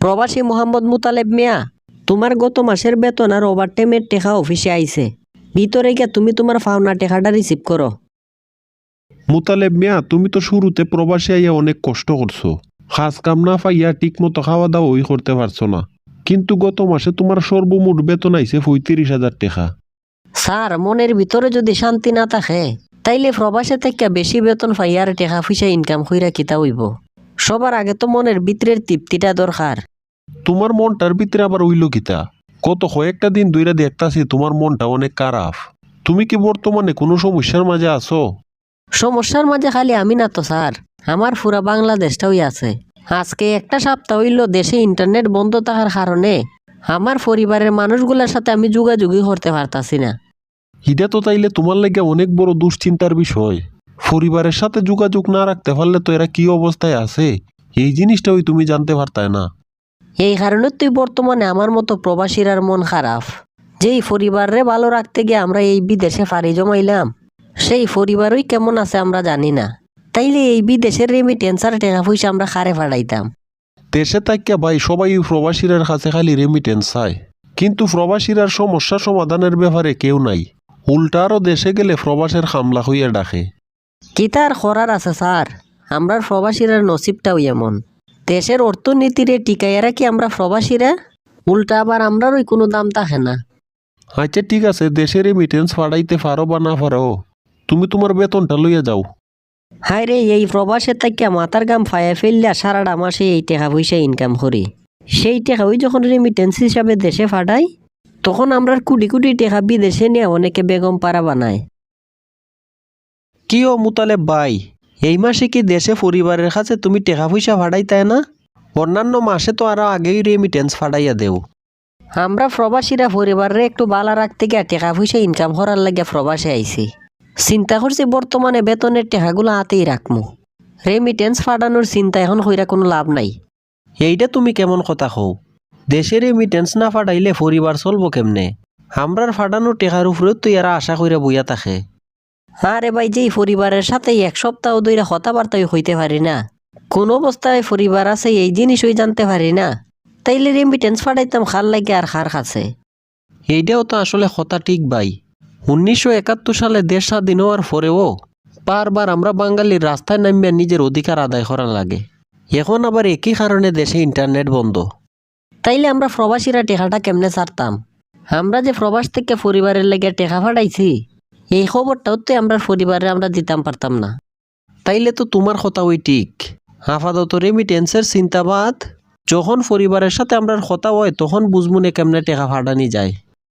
প্রবাসী মোহাম্মদ মুতালেব মিয়া, তোমার গত মাসের বেতন আর ওভারটাইমের টেকা অফিসে আইছে। ভিতরে গিয়া তুমি তোমার পাওনা টেকাটা রিসিভ করো। মুতালেব মিয়া, তুমি তো শুরুতে প্রবাসী আইয়া অনেক কষ্ট করছো। কাজ কাম না পাইয়া ঠিক মতো খাওয়া দাওয়া ওই করতে পারছো না, কিন্তু গত মাসে তোমার সর্বমোট বেতন আইছে 35,000 টাকা। স্যার, মনের ভিতরে যদি শান্তি না থাকে তাইলে প্রবাসে থেকে বেশি বেতন পাই আর টেকা পয়সা ইনকাম কইরা কিতা হইব। সবার আগে তো মনের ভিতরের তৃপ্তিটা দরকার। তোমার মনটার ভিতরে আবার উইল কিতা? গত কয়েকটা দিন ধইরা দেখতাছি তোমার মনটা অনেক খারাপ। তুমি কি বর্তমানে কোনো সমস্যার মাঝে আছো? সমস্যার মাঝে খালি আমি না তো স্যার, আমার পুরা বাংলাদেশটাই আছে। আজকে একটা সপ্তাহ হইল দেশে ইন্টারনেট বন্ধ থাকার কারণে আমার পরিবারের মানুষগুলোর সাথে আমি যোগাযোগই করতে পারতাছি না। এটা তো তাইলে তোমার লাগে অনেক বড় দুশ্চিন্তার বিষয়। পরিবারের সাথে যোগাযোগ না রাখতে পারলে তো এরা কি অবস্থায় আছে এই জিনিসটাই তুমি জানতে পারতায় না। এই কারণে তুই বর্তমানে আমার মতো প্রবাসীর মন খারাপ। যেই পরিবারে ভালো রাখতে গিয়ে আমরা এই বিদেশে ফাড়ি জমাইলাম, সেই পরিবারই কেমন আছে আমরা জানি না। তাইলে এই বিদেশের রেমিটেন্স আর টাকা পয়সা আমরা খারে ফাড়াইতাম। দেশে থাকিয়া ভাই সবাই প্রবাসীরার কাছে খালি রেমিটেন্স চায়, কিন্তু প্রবাসীরার সমস্যা সমাধানের ব্যাপারে কেউ নাই। উল্টা আরও দেশে গেলে প্রবাসের হামলা হইয়া ডাকে। কি তার করার আছে স্যার, আমরা প্রবাসীরা নসিবটাও এমন। দেশের অর্থনীতিরে টিকাইয়ারা কি আমরা প্রবাসীরা? উল্টা আবার আমরারই কোনো দাম থাকে না। আচ্ছা ঠিক আছে, দেশে রেমিটেন্স ফাড়াইতে পারো বা না পারো, তুমি তোমার বেতনটা লইয়া যাও। হায় রে, এই প্রবাসের থেকে মাথার গাম ফায়া ফেললা সারাটা মাসে এই টাকা পয়সা ইনকাম করি। সেই টাকা ওই যখন রেমিটেন্স হিসাবে দেশে ফাটাই, তখন আমরা কোটি কোটি টাকা বিদেশে নিয়ে অনেকে বেগম পাড়া বানায়। কি ও মুতালেব ভাই, এই মাসে কি দেশে পরিবারের কাছে তুমি টাকা পয়সা ফাটাইতাই না? অন্যান্য মাসে তো আরো আগেই রেমিটেন্স ফাটাইয়া দেও। আমরা প্রবাসীরা পরিবারে একটু বালা রাখতে গিয়ে টাকা পয়সা ইনকাম করার লাগে প্রবাসে আইছি। চিন্তা করছি বর্তমানে বেতনের টাকাগুলো হাতেই রাখমু। রেমিটেন্স ফাটানোর চিন্তা এখন কইরা কোনো লাভ নাই। এইটা তুমি কেমন কথা কও? দেশে রেমিটেন্স না ফাটাইলে পরিবার চলবো কেমনে? আমরার ফাটানোর টাকার উপরেও তো এরা আশা কইরা বইয়া থাকে। আরে ভাই, যেই পরিবারের সাথে এক সপ্তাহ ধরে কথাবার্তাই হইতে পারি না, কোন অবস্থায় পরিবার আছে এই জিনিসই জানতে পারি না, তাইলে রেমিটেন্স ফাটাইতাম খার লাগে আর খার কাছে? এইটাও তো আসলে কথা ঠিক ভাই। 1971 সালে দেশ স্বাধীন হওয়ার পরেও বারবার আমরা বাঙালির রাস্তায় নামিয়া নিজের অধিকার আদায় করা লাগে। এখন আবার একই কারণে দেশে ইন্টারনেট বন্ধ। তাইলে আমরা প্রবাসীরা টেকাটা কেমনে ছাড়তাম? আমরা যে প্রবাস থেকে পরিবারের লেগে টেকা ফাটাইছি, এই খবরটাও তো আমরা পরিবারে আমরা দিতাম পারতাম না। তাইলে তো তোমার কথা ওই ঠিক। আপাতত রেমিটেন্সের চিন্তাবাদ, যখন পরিবারের সাথে আমরা কথা হয় তখন বুঝমুনে কেমনে টেকা ফাটানি যায়।